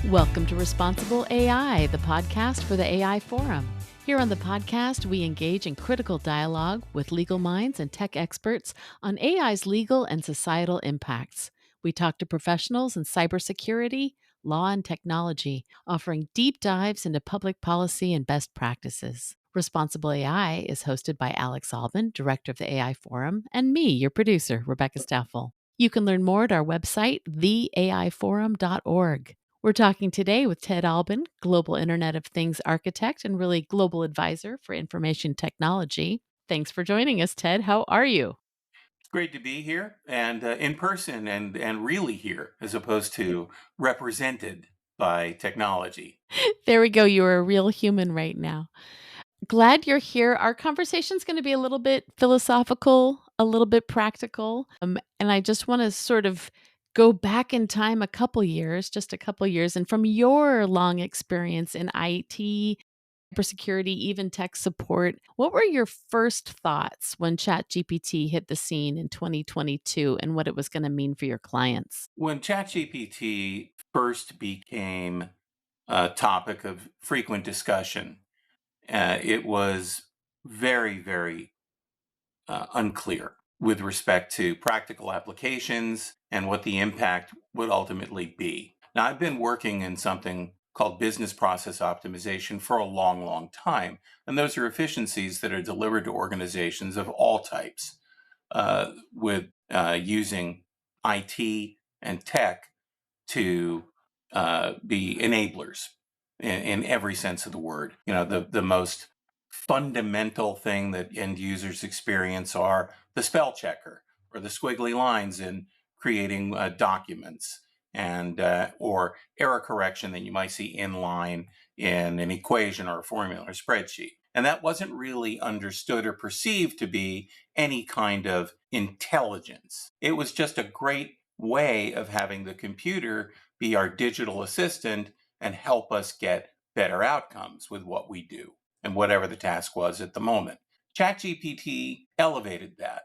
Welcome to Responsible AI, the podcast for the AI Forum. Here on the podcast, we engage in critical dialogue with legal minds and tech experts on AI's legal and societal impacts. We talk to professionals in cybersecurity, law, and technology, offering deep dives into public policy and best practices. Responsible AI is hosted by Alex Alben, director of the AI Forum, and me, your producer, Rebecca Staffel. You can learn more at our website, theaiforum.org. We're talking today with Ted Alben, Global Internet of Things architect and really global advisor for information technology. Thanks for joining us, Ted. How are you? Great to be here and in person and really here as opposed to represented by technology. There we go. You're a real human right now. Glad you're here. Our conversation's going to be a little bit philosophical, a little bit practical. And I just want to sort of go back in time just a couple years, and from your long experience in IT, cybersecurity, even tech support, what were your first thoughts when ChatGPT hit the scene in 2022 and what it was going to mean for your clients? When ChatGPT first became a topic of frequent discussion, it was very unclear with respect to practical applications and what the impact would ultimately be. Now, I've been working in something called business process optimization for a long time, and those are efficiencies that are delivered to organizations of all types with using IT and tech to be enablers in every sense of the word. You know, the most fundamental thing that end users experience are the spell checker or the squiggly lines in creating documents and or error correction that you might see inline in an equation or a formula or spreadsheet. And that wasn't really understood or perceived to be any kind of intelligence. It was just a great way of having the computer be our digital assistant and help us get better outcomes with what we do and whatever the task was at the moment. ChatGPT elevated that.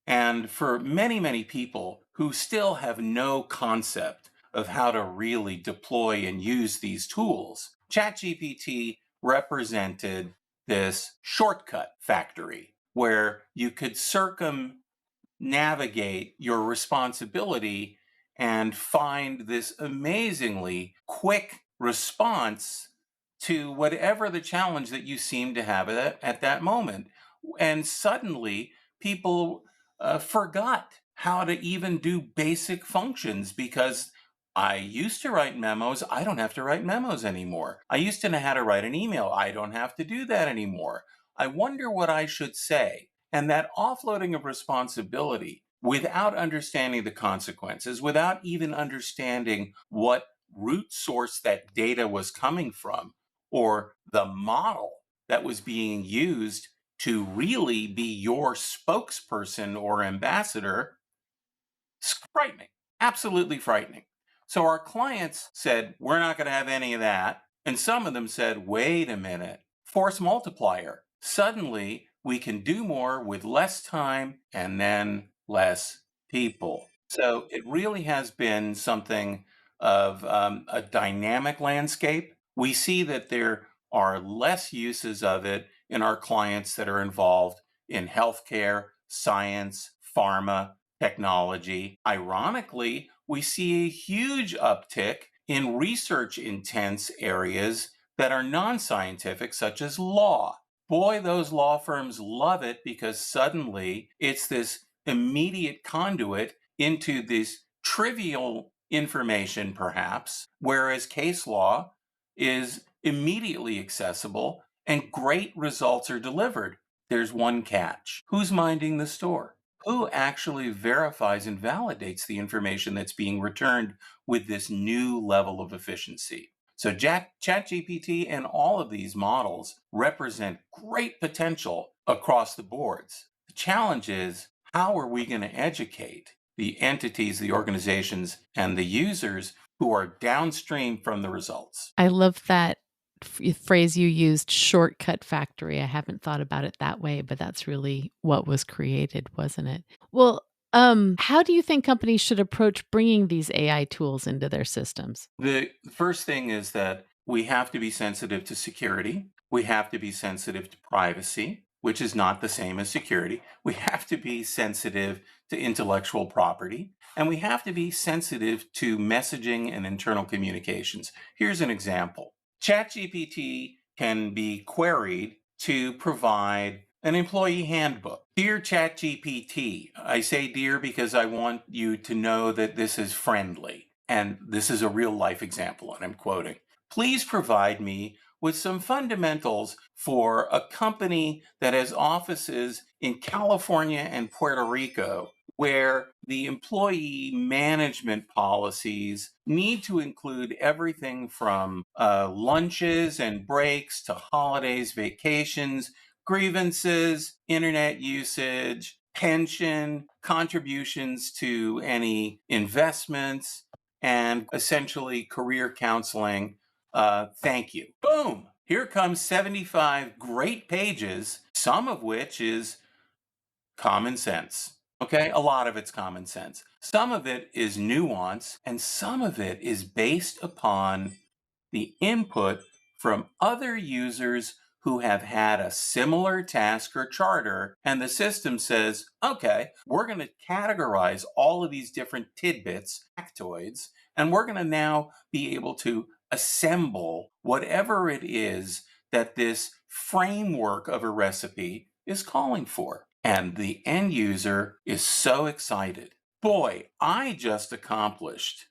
And for many people who still have no concept of how to really deploy and use these tools, ChatGPT represented this shortcut factory where you could circumnavigate your responsibility and find this amazingly quick response to whatever the challenge that you seem to have at that moment. And suddenly, people forgot how to even do basic functions because I used to write memos. I don't have to write memos anymore. I used to know how to write an email. I don't have to do that anymore. I wonder what I should say. And that offloading of responsibility without understanding the consequences, without even understanding what root source that data was coming from, or the model that was being used to really be your spokesperson or ambassador, is frightening, absolutely frightening. So our clients said, we're not going to have any of that. And some of them said, wait a minute, force multiplier. Suddenly, we can do more with less time and then less people. So it really has been something of a dynamic landscape. We see that there are less uses of it in our clients that are involved in healthcare, science, pharma, technology. Ironically, we see a huge uptick in research intense areas that are non scientific, such as law. Boy, those law firms love it because suddenly it's this immediate conduit into this trivial information, perhaps, whereas case law is immediately accessible and great results are delivered. There's one catch. Who's minding the store? Who actually verifies and validates the information that's being returned with this new level of efficiency? So ChatGPT and all of these models represent great potential across the boards. The challenge is, how are we going to educate the entities, the organizations, and the users who are downstream from the results? I love that phrase you used, shortcut factory. I haven't thought about it that way, but that's really what was created, wasn't it? Well, How do you think companies should approach bringing these AI tools into their systems? The first thing is that we have to be sensitive to security. We have to be sensitive to privacy, which is not the same as security. We have to be sensitive to intellectual property, and we have to be sensitive to messaging and internal communications. Here's an example. ChatGPT can be queried to provide an employee handbook. Dear ChatGPT, I say dear because I want you to know that this is friendly. And this is a real life example, and I'm quoting. Please provide me with some fundamentals for a company that has offices in California and Puerto Rico, where the employee management policies need to include everything from lunches and breaks to holidays, vacations, grievances, internet usage, pension, contributions to any investments, and essentially career counseling. Thank you. Boom! Here comes 75 great pages, some of which is common sense. Okay, a lot of it's common sense. Some of it is nuance, and some of it is based upon the input from other users who have had a similar task or charter, and the system says, okay, we're going to categorize all of these different tidbits, factoids, and we're going to now be able to assemble whatever it is that this framework of a recipe is calling for. And the end user is so excited. Boy, I just accomplished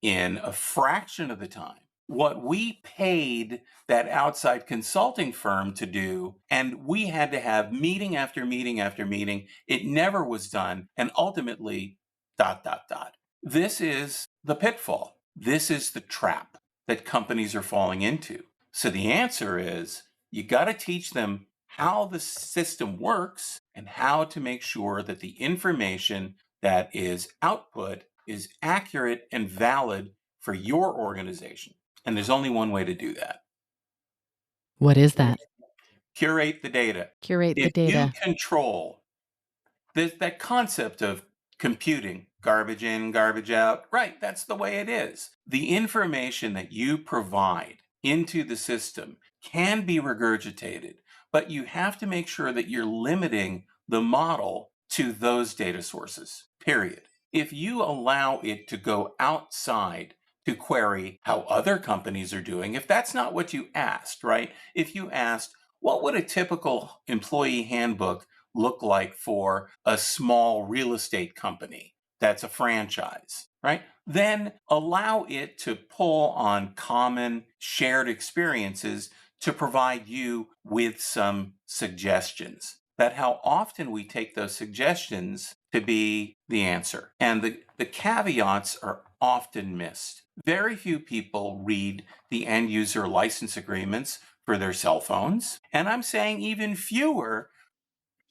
in a fraction of the time what we paid that outside consulting firm to do. And we had to have meeting after meeting after meeting. It never was done. And ultimately, dot, dot, dot. This is the pitfall. This is the trap that companies are falling into. So the answer is you got to teach them how the system works and how to make sure that the information that is output is accurate and valid for your organization. And there's only one way to do that. What is that? Curate the data. Curate the If you data. control that concept of computing, garbage in, garbage out, right, that's the way it is. The information that you provide into the system can be regurgitated, but you have to make sure that you're limiting the model to those data sources, period. If you allow it to go outside to query how other companies are doing, if that's not what you asked, right? If you asked, what would a typical employee handbook look like for a small real estate company that's a franchise, right? Then allow it to pull on common shared experiences to provide you with some suggestions. But how often we take those suggestions to be the answer. And the caveats are often missed. Very few people read the end user license agreements for their cell phones. And I'm saying even fewer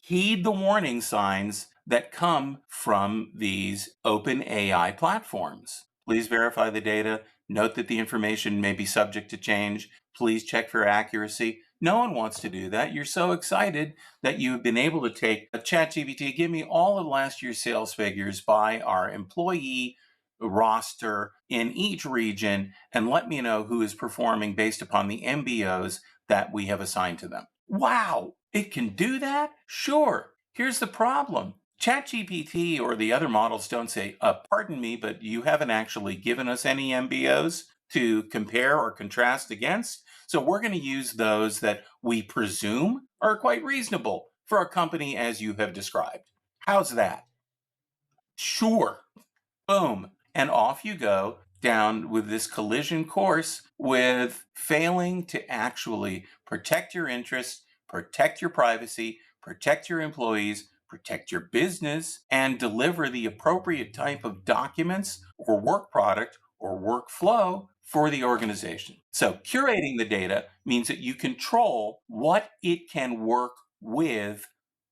heed the warning signs that come from these open AI platforms. Please verify the data. Note that the information may be subject to change. Please check for accuracy. No one wants to do that. You're so excited that you've been able to take a ChatGPT, give me all of last year's sales figures by our employee roster in each region, and let me know who is performing based upon the MBOs that we have assigned to them. Wow, it can do that? Sure. Here's the problem. ChatGPT or the other models don't say, pardon me, but you haven't actually given us any MBOs to compare or contrast against. So we're going to use those that we presume are quite reasonable for a company as you have described. How's that? Sure. Boom. And off you go down with this collision course with failing to actually protect your interests, protect your privacy, protect your employees, protect your business, and deliver the appropriate type of documents or work product or workflow for the organization. So curating the data means that you control what it can work with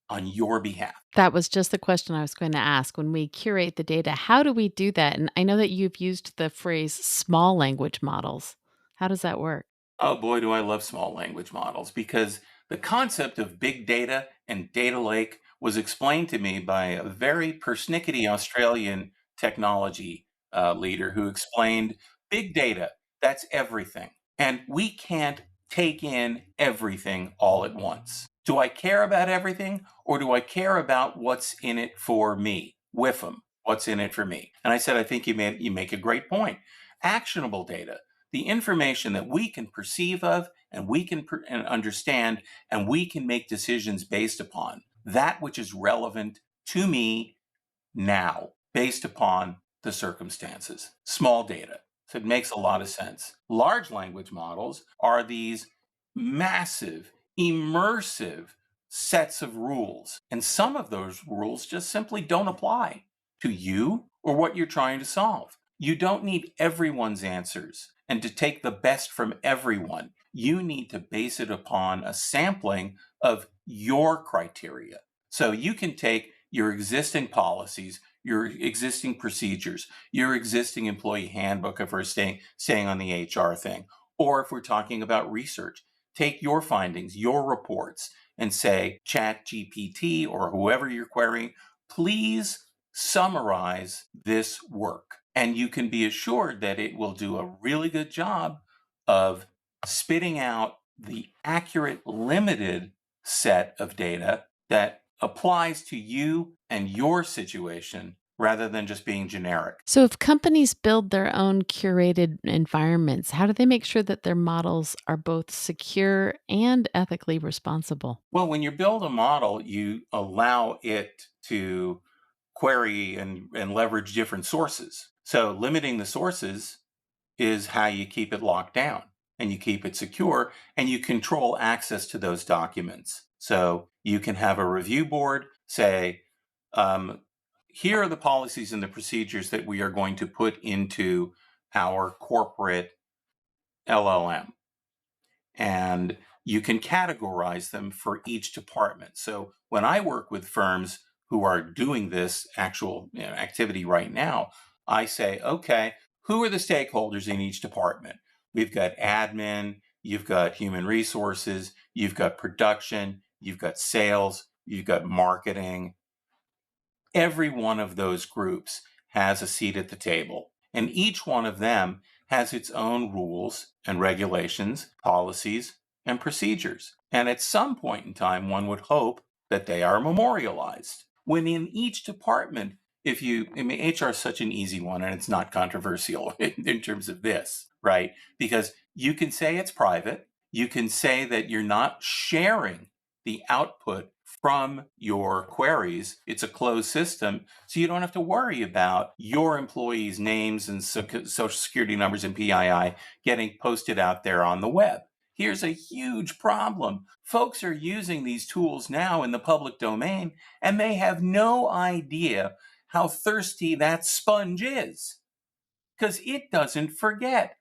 on your behalf. That was just the question I was going to ask. When we curate the data, how do we do that? And I know that you've used the phrase small language models. How does that work? Oh boy, do I love small language models because the concept of big data and data lake was explained to me by a very persnickety Australian technology leader who explained big data, that's everything. And we can't take in everything all at once. Do I care about everything, or do I care about what's in it for me? WIFM, what's in it for me? And I said, I think you make a great point. Actionable data, the information that we can perceive of and we can and understand, and we can make decisions based upon that which is relevant to me now based upon the circumstances. Small data. So it makes a lot of sense. Large language models are these massive, immersive sets of rules. And some of those rules just simply don't apply to you or what you're trying to solve. You don't need everyone's answers and to take the best from everyone. You need to base it upon a sampling of your criteria. So you can take your existing policies, your existing procedures, your existing employee handbook, if we're staying on the HR thing, or if we're talking about research, take your findings, your reports, and say, ChatGPT or whoever you're querying, please summarize this work. And you can be assured that it will do a really good job of spitting out the accurate, limited set of data that applies to you and your situation rather than just being generic. So, if companies build their own curated environments, how do they make sure that their models are both secure and ethically responsible? Well, when you build a model, you allow it to query and leverage different sources. So, limiting the sources is how you keep it locked down and you keep it secure and you control access to those documents. So you can have a review board say, um, here are the policies and the procedures that we are going to put into our corporate LLM. And you can categorize them for each department. So when I work with firms who are doing this actual activity right now, I say, okay, who are the stakeholders in each department? We've got admin, you've got human resources, you've got production, you've got sales, you've got marketing. Every one of those groups has a seat at the table, and each one of them has its own rules and regulations, policies, and procedures. And at some point in time, one would hope that they are memorialized. When in each department, I mean, HR is such an easy one and it's not controversial in terms of this, right? Because you can say it's private, you can say that you're not sharing the output from your queries. It's a closed system, so you don't have to worry about your employees' names and social security numbers and PII getting posted out there on the web. Here's a huge problem. Folks are using these tools now in the public domain, and they have no idea how thirsty that sponge is because it doesn't forget.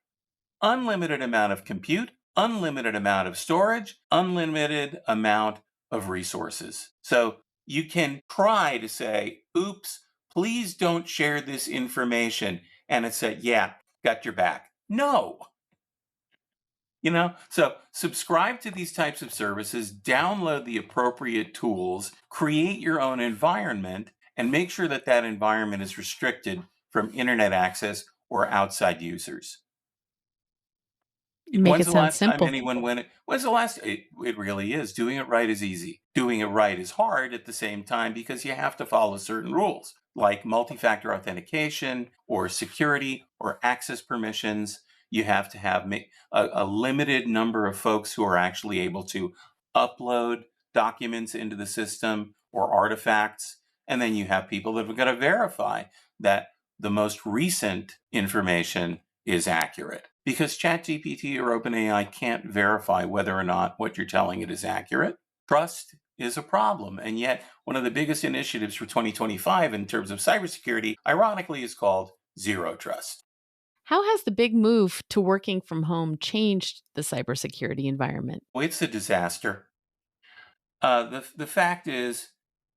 Unlimited amount of compute, unlimited amount of storage, unlimited amount of resources. So you can try to say, oops, please don't share this information. And it said, yeah, got your back. No. So subscribe to these types of services, download the appropriate tools, create your own environment, and make sure that that environment is restricted from internet access or outside users. You make When's it the sound last time simple. anyone went? When's the last? It really is. Doing it right is easy. Doing it right is hard at the same time because you have to follow certain rules like multi-factor authentication or security or access permissions. You have to have a limited number of folks who are actually able to upload documents into the system or artifacts. And then you have people that have got to verify that the most recent information is accurate because ChatGPT or OpenAI can't verify whether or not what you're telling it is accurate. Trust is a problem. And yet, one of the biggest initiatives for 2025 in terms of cybersecurity, ironically, is called Zero Trust. How has the big move to working from home changed the cybersecurity environment? Well, it's a disaster. The fact is,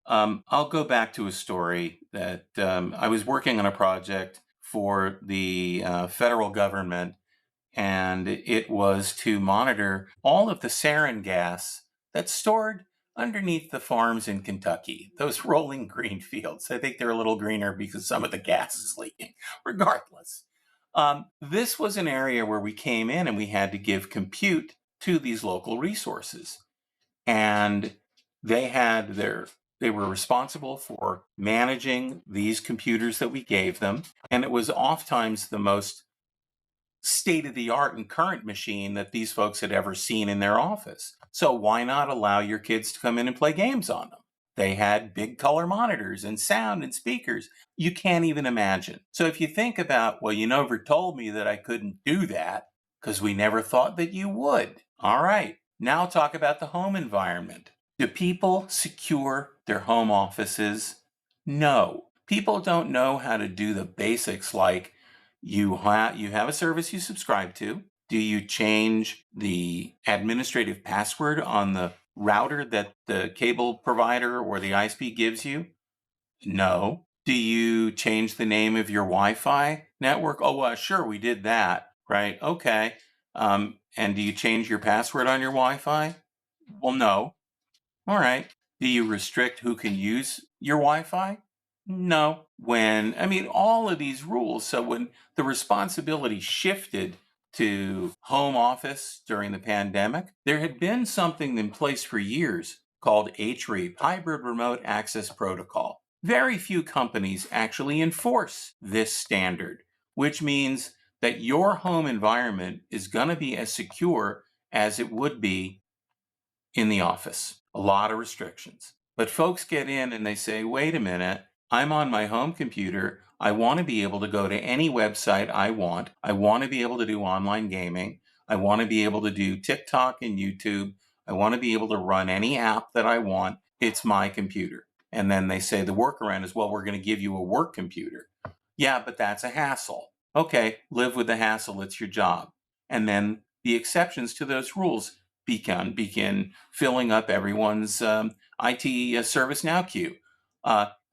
I'll go back to a story that I was working on a project for the federal government, and it was to monitor all of the sarin gas that's stored underneath the farms in Kentucky, those rolling green fields. I think they're a little greener because some of the gas is leaking. Regardless, this was an area where we came in and we had to give compute to these local resources. And they had their they were responsible for managing these computers that we gave them. And it was oftentimes the most state of the art and current machine that these folks had ever seen in their office. So why not allow your kids to come in and play games on them? They had big color monitors and sound and speakers. You can't even imagine. So if you think about, well, you never told me that I couldn't do that because we never thought that you would. All right. Now talk about the home environment. Do people secure their home offices? No. People don't know how to do the basics like you have a service you subscribe to. Do you change the administrative password on the router that the cable provider or the ISP gives you? No. Do you change the name of your Wi-Fi network? Oh, sure, we did that. Right. Okay. And do you change your password on your Wi-Fi? Well, no. All right. Do you restrict who can use your Wi-Fi? No. I mean, all of these rules. So when the responsibility shifted to home office during the pandemic, there had been something in place for years called HREAP, Hybrid Remote Access Protocol. Very few companies actually enforce this standard, which means that your home environment is going to be as secure as it would be in the office. A lot of restrictions. But folks get in and they say, wait a minute, I'm on my home computer. I want to be able to go to any website I want. I want to be able to do online gaming. I want to be able to do TikTok and YouTube. I want to be able to run any app that I want. It's my computer. And then they say the workaround is, well, we're going to give you a work computer. Yeah, but that's a hassle. Okay, live with the hassle. It's your job. And then the exceptions to those rules begin filling up everyone's IT ServiceNow queue.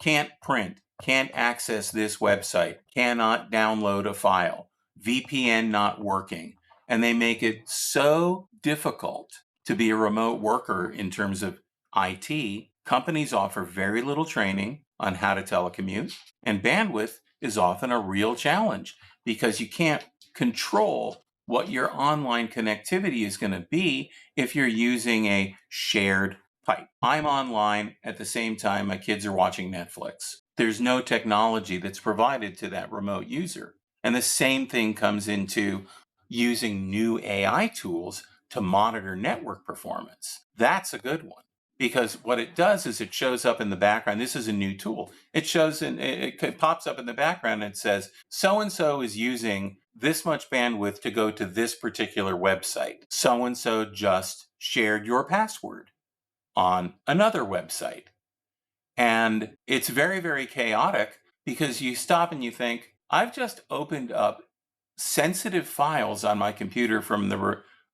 Can't print, can't access this website, cannot download a file, VPN not working. And they make it so difficult to be a remote worker in terms of IT. Companies offer very little training on how to telecommute, and bandwidth is often a real challenge because you can't control what your online connectivity is going to be if you're using a shared pipe. I'm online at the same time my kids are watching Netflix. There's no technology that's provided to that remote user. And the same thing comes into using new AI tools to monitor network performance. That's a good one because what it does is it shows up in the background. This is a new tool. It pops up in the background and it says, so and so is using this much bandwidth to go to this particular website. So and so just shared your password on another website. And it's very, very chaotic because you stop and you think, I've just opened up sensitive files on my computer from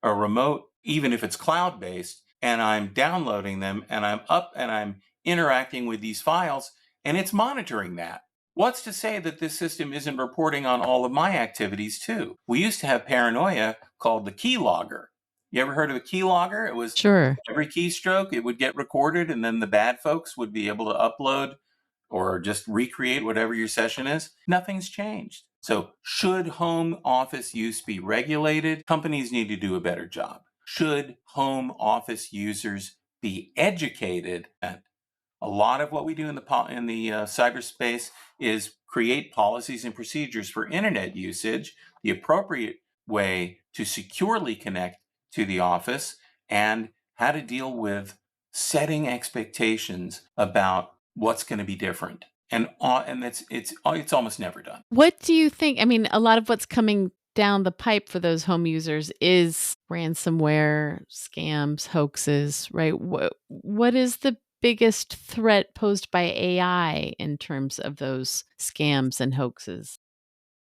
a remote, even if it's cloud based, and I'm downloading them and I'm up and I'm interacting with these files and it's monitoring that. What's to say that this system isn't reporting on all of my activities too? We used to have paranoia called the keylogger. You ever heard of a keylogger? It was Sure. every keystroke, it would get recorded, and then the bad folks would be able to upload or just recreate whatever your session is. Nothing's changed. So, should home office use be regulated? Companies need to do a better job. Should home office users be educated? And a lot of what we do in the cyberspace is create policies and procedures for internet usage, the appropriate way to securely connect to the office, and how to deal with setting expectations about what's going to be different. And it's almost never done. What do you think? I mean, a lot of what's coming down the pipe for those home users is ransomware, scams, hoaxes, right? What is the biggest threat posed by AI in terms of those scams and hoaxes?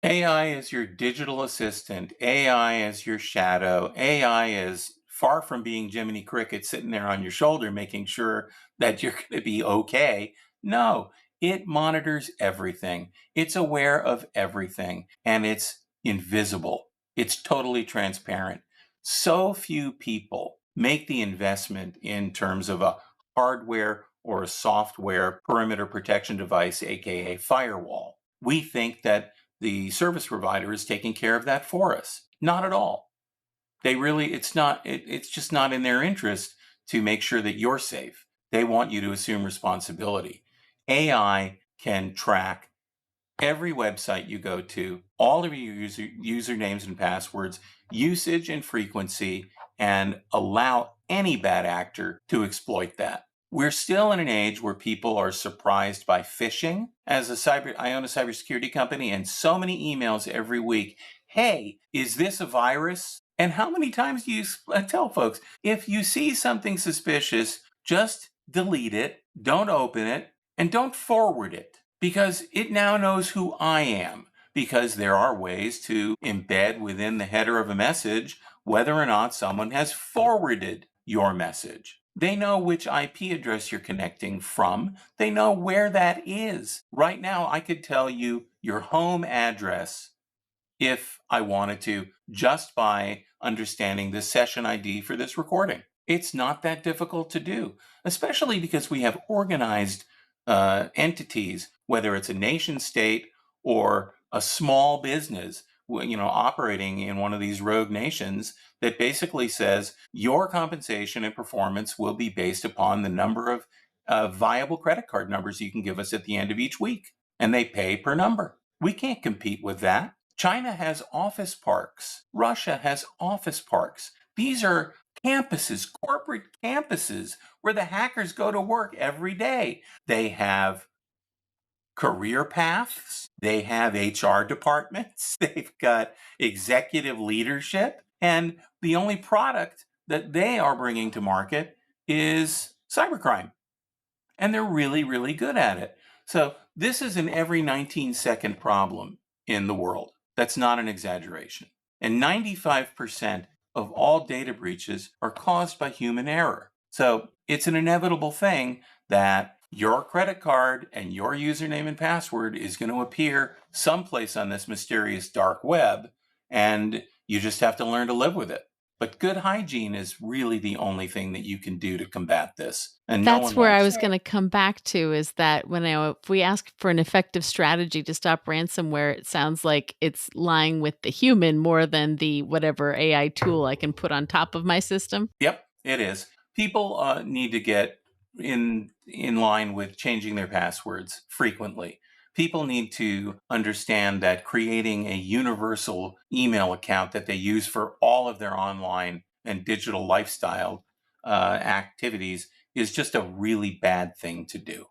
AI is your digital assistant. AI is your shadow. AI is far from being Jiminy Cricket sitting there on your shoulder making sure that you're going to be okay. No, it monitors everything. It's aware of everything and it's invisible. It's totally transparent. So few people make the investment in terms of a hardware or a software perimeter protection device, aka firewall. We think that the service provider is taking care of that for us. Not at all. It's just not in their interest to make sure that you're safe. They want you to assume responsibility. AI can track every website you go to, all of your usernames and passwords, usage and frequency, and allow any bad actor to exploit that. We're still in an age where people are surprised by phishing. I own a cybersecurity company, and so many emails every week. Hey, is this a virus? And how many times do you tell folks, if you see something suspicious, just delete it, don't open it, and don't forward it, because it now knows who I am. Because there are ways to embed within the header of a message whether or not someone has forwarded your message. They know which IP address you're connecting from. They know where that is. Right now, I could tell you your home address if I wanted to, just by understanding the session ID for this recording. It's not that difficult to do, especially because we have organized entities, whether it's a nation state or a small business, operating in one of these rogue nations, that basically says your compensation and performance will be based upon the number of viable credit card numbers you can give us at the end of each week. And they pay per number. We can't compete with that. China has office parks. Russia has office parks. These are campuses, corporate campuses, where the hackers go to work every day. They have career paths. They have HR departments. They've got executive leadership. And the only product that they are bringing to market is cybercrime. And they're really, really good at it. So this is an every 19-second problem in the world. That's not an exaggeration. And 95% of all data breaches are caused by human error. So it's an inevitable thing that your credit card and your username and password is going to appear someplace on this mysterious dark web, and you just have to learn to live with it. But good hygiene is really the only thing that you can do to combat this. And no That's one where I likes was it. going to come back to, is that if we ask for an effective strategy to stop ransomware, it sounds like it's lying with the human more than the whatever AI tool I can put on top of my system. Yep, it is. People need to get in line with changing their passwords frequently. People need to understand that creating a universal email account that they use for all of their online and digital lifestyle activities is just a really bad thing to do.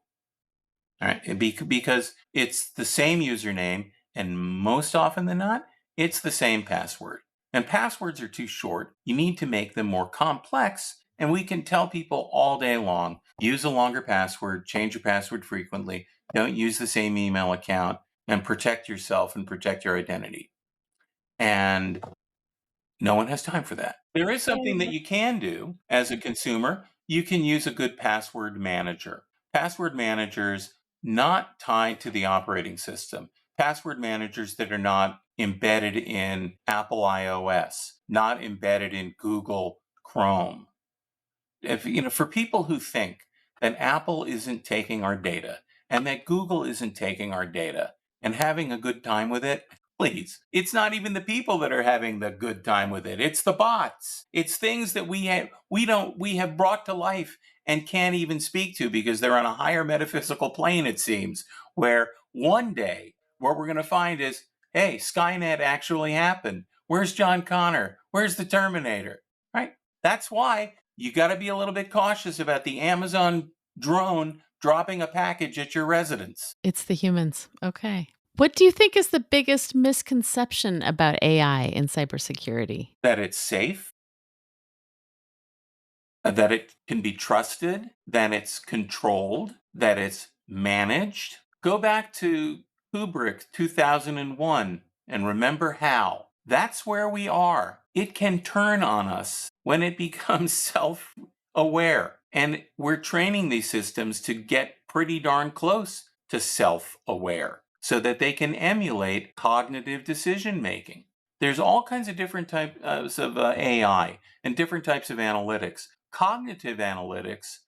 All right, because it's the same username, and most often than not, it's the same password. And passwords are too short. You need to make them more complex. And we can tell people all day long, use a longer password, change your password frequently, don't use the same email account, and protect yourself and protect your identity. And no one has time for that. There is something that you can do as a consumer. You can use a good password manager. Password managers not tied to the operating system. Password managers that are not embedded in Apple iOS, not embedded in Google Chrome. For people who think that Apple isn't taking our data and that Google isn't taking our data and having a good time with it, please. It's not even the people that are having the good time with it. It's the bots. It's things that we have brought to life and can't even speak to because they're on a higher metaphysical plane, it seems, where one day what we're going to find is, hey, Skynet actually happened. Where's John Connor? Where's the Terminator? Right? That's why you got to be a little bit cautious about the Amazon drone dropping a package at your residence. It's the humans. Okay. What do you think is the biggest misconception about AI in cybersecurity? That it's safe, that it can be trusted, that it's controlled, that it's managed. Go back to Kubrick 2001 and remember how. That's where we are. It can turn on us when it becomes self aware. And we're training these systems to get pretty darn close to self aware so that they can emulate cognitive decision making. There's all kinds of different types of AI and different types of analytics. Cognitive analytics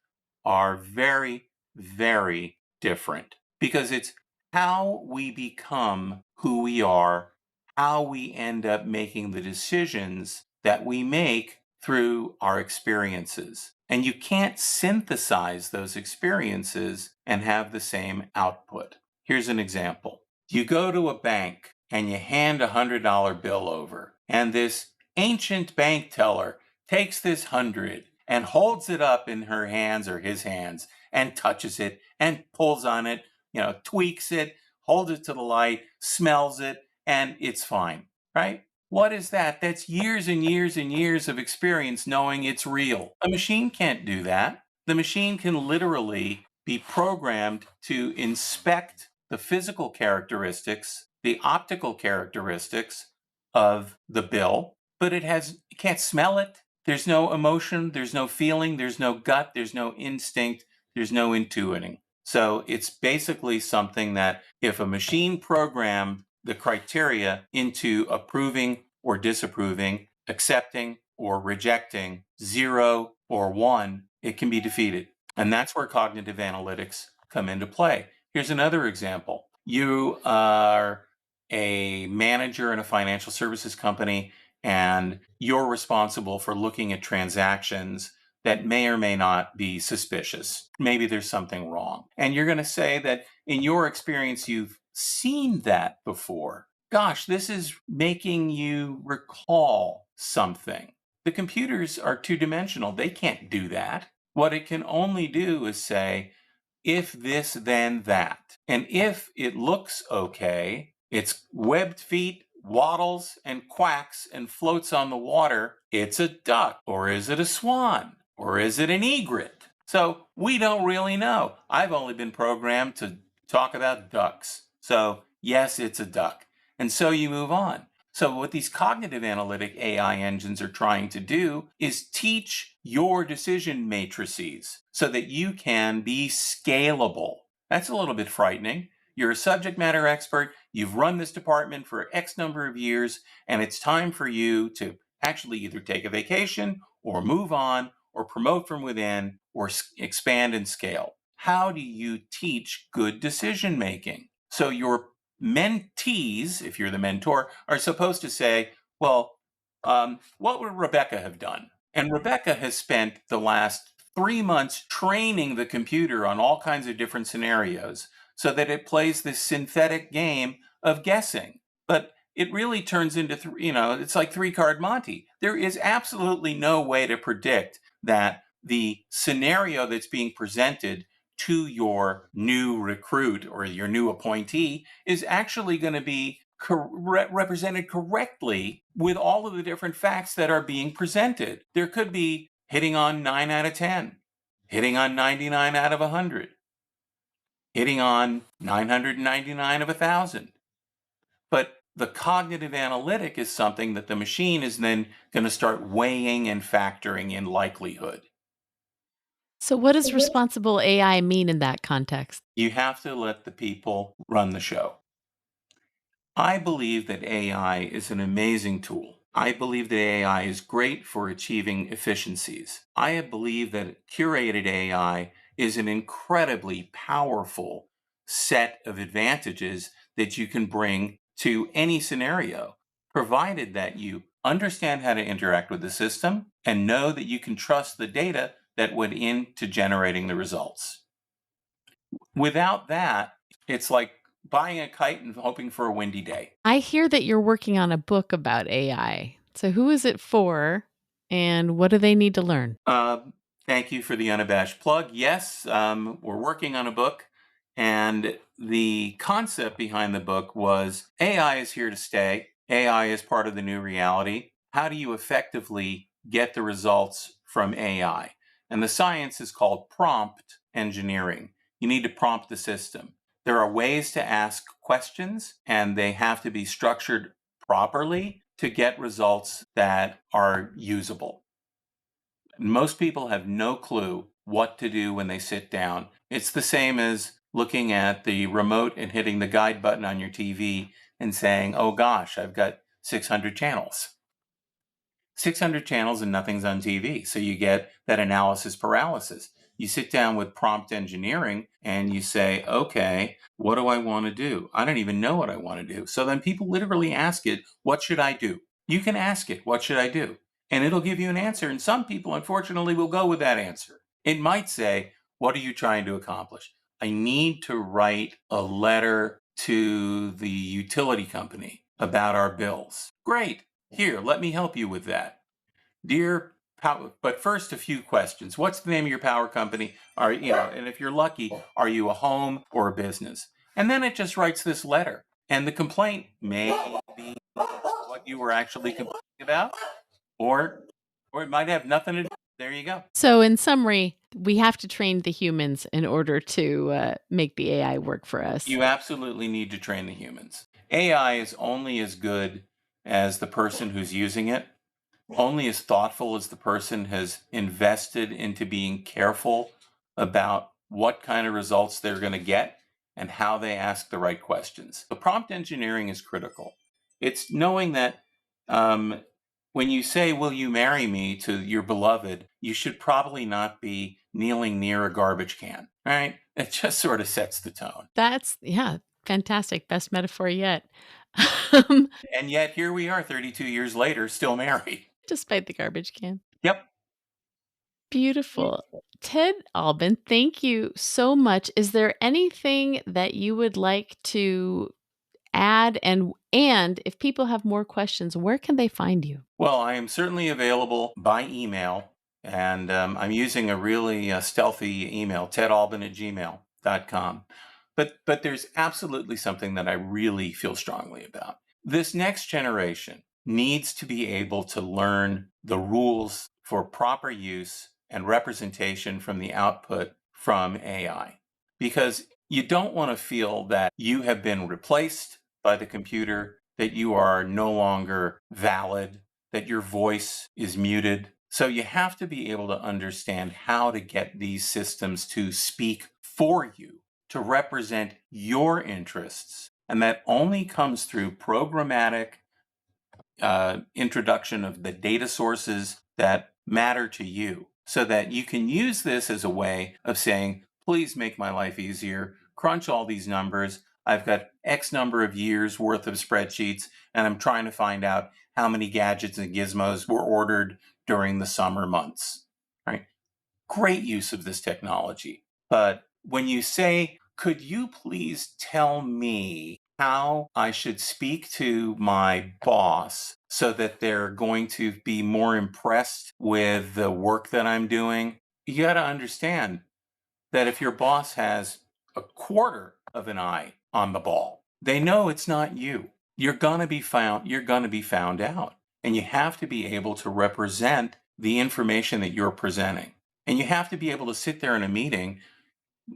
are very, very different because it's how we become who we are, how we end up making the decisions that we make through our experiences. And you can't synthesize those experiences and have the same output. Here's an example. You go to a bank and you hand a $100 bill over, and this ancient bank teller takes this 100 and holds it up in her hands or his hands and touches it and pulls on it, tweaks it, holds it to the light, smells it, and it's fine, right? What is that? That's years and years and years of experience knowing it's real. A machine can't do that. The machine can literally be programmed to inspect the physical characteristics, the optical characteristics of the bill, but it can't smell it. There's no emotion, there's no feeling, there's no gut, there's no instinct, there's no intuiting. So it's basically something that if a machine programmed the criteria into approving or disapproving, accepting or rejecting, 0 or 1, it can be defeated. And that's where cognitive analytics come into play. Here's another example. You are a manager in a financial services company, and you're responsible for looking at transactions that may or may not be suspicious. Maybe there's something wrong. And you're going to say that in your experience, you've seen that before. Gosh, this is making you recall something. The computers are two-dimensional. They can't do that. What it can only do is say, if this, then that. And if it looks okay, it's webbed feet, waddles, and quacks and floats on the water, it's a duck. Or is it a swan? Or is it an egret? So we don't really know. I've only been programmed to talk about ducks. So yes, it's a duck. And so you move on. So what these cognitive analytic AI engines are trying to do is teach your decision matrices so that you can be scalable. That's a little bit frightening. You're a subject matter expert. You've run this department for X number of years, and it's time for you to actually either take a vacation or move on or promote from within or expand and scale. How do you teach good decision making? So your mentees, if you're the mentor, are supposed to say, well, what would Rebecca have done? And Rebecca has spent the last 3 months training the computer on all kinds of different scenarios so that it plays this synthetic game of guessing. But it really turns into, it's like three-card Monte. There is absolutely no way to predict that the scenario that's being presented to your new recruit or your new appointee is actually going to be represented correctly with all of the different facts that are being presented. There could be hitting on 9 out of 10, hitting on 99 out of 100, hitting on 999 of 1,000. But the cognitive analytic is something that the machine is then going to start weighing and factoring in likelihood. So, what does responsible AI mean in that context? You have to let the people run the show. I believe that AI is an amazing tool. I believe that AI is great for achieving efficiencies. I believe that curated AI is an incredibly powerful set of advantages that you can bring to any scenario, provided that you understand how to interact with the system and know that you can trust the data that went into generating the results. Without that, it's like buying a kite and hoping for a windy day. I hear that you're working on a book about AI. So, who is it for and what do they need to learn? Thank you for the unabashed plug. Yes, we're working on a book, and the concept behind the book was AI is here to stay. AI is part of the new reality. How do you effectively get the results from AI? And the science is called prompt engineering. You need to prompt the system. There are ways to ask questions, and they have to be structured properly to get results that are usable. Most people have no clue what to do when they sit down. It's the same as looking at the remote and hitting the guide button on your TV and saying, oh gosh, I've got 600 channels. 600 channels and nothing's on TV. So you get that analysis paralysis. You sit down with prompt engineering and you say, okay, what do I want to do? I don't even know what I want to do. So then people literally ask it, what should I do? You can ask it, what should I do? And it'll give you an answer. And some people, unfortunately, will go with that answer. It might say, what are you trying to accomplish? I need to write a letter to the utility company about our bills. Great. Here, let me help you with that. Dear power, but first a few questions. What's the name of your power company? And if you're lucky, are you a home or a business? And then it just writes this letter. And the complaint may be what you were actually complaining about, or it might have nothing to do. There you go. So, in summary, we have to train the humans in order to make the AI work for us. You absolutely need to train the humans. AI is only as good as the person who's using it, only as thoughtful as the person has invested into being careful about what kind of results they're going to get and how they ask the right questions. The prompt engineering is critical. It's knowing that when you say, will you marry me to your beloved, you should probably not be kneeling near a garbage can, right? It just sort of sets the tone. That's, yeah, fantastic. Best metaphor yet. Um, And yet here we are 32 years later, still married. Despite the garbage can. Yep. Beautiful. Ted Alben, thank you so much. Is there anything that you would like to add? And if people have more questions, where can they find you? Well, I am certainly available by email, and I'm using a really stealthy email, tedalben@gmail.com. But there's absolutely something that I really feel strongly about. This next generation needs to be able to learn the rules for proper use and representation from the output from AI, because you don't want to feel that you have been replaced by the computer, that you are no longer valid, that your voice is muted. So you have to be able to understand how to get these systems to speak for you, to represent your interests. And that only comes through programmatic introduction of the data sources that matter to you, so that you can use this as a way of saying, please make my life easier, crunch all these numbers. I've got X number of years worth of spreadsheets, and I'm trying to find out how many gadgets and gizmos were ordered during the summer months, right? Great use of this technology. But when you say, could you please tell me how I should speak to my boss so that they're going to be more impressed with the work that I'm doing? You got to understand that if your boss has a quarter of an eye on the ball, they know it's not you. You're going to be found out. And you have to be able to represent the information that you're presenting. And you have to be able to sit there in a meeting.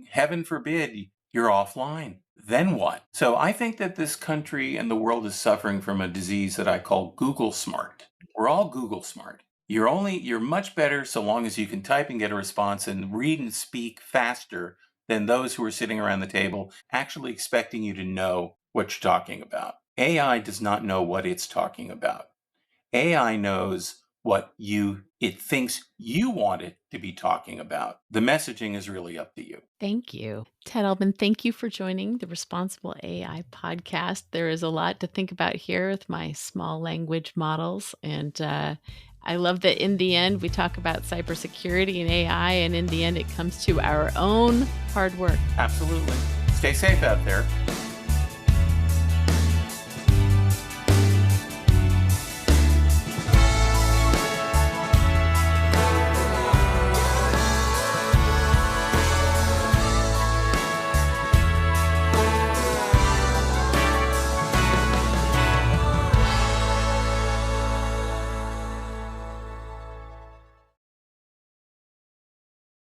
Heaven forbid you're offline. Then what? So I think that this country and the world is suffering from a disease that I call Google smart. We're all Google smart. You're much better so long as you can type and get a response and read and speak faster than those who are sitting around the table actually expecting you to know what you're talking about. AI does not know what it's talking about. AI knows what it thinks you want it to be talking about. The messaging is really up to you. Thank you. Ted Alben, thank you for joining the Responsible AI podcast. There is a lot to think about here with my small language models. And I love that in the end, we talk about cybersecurity and AI, and in the end, it comes to our own hard work. Absolutely. Stay safe out there.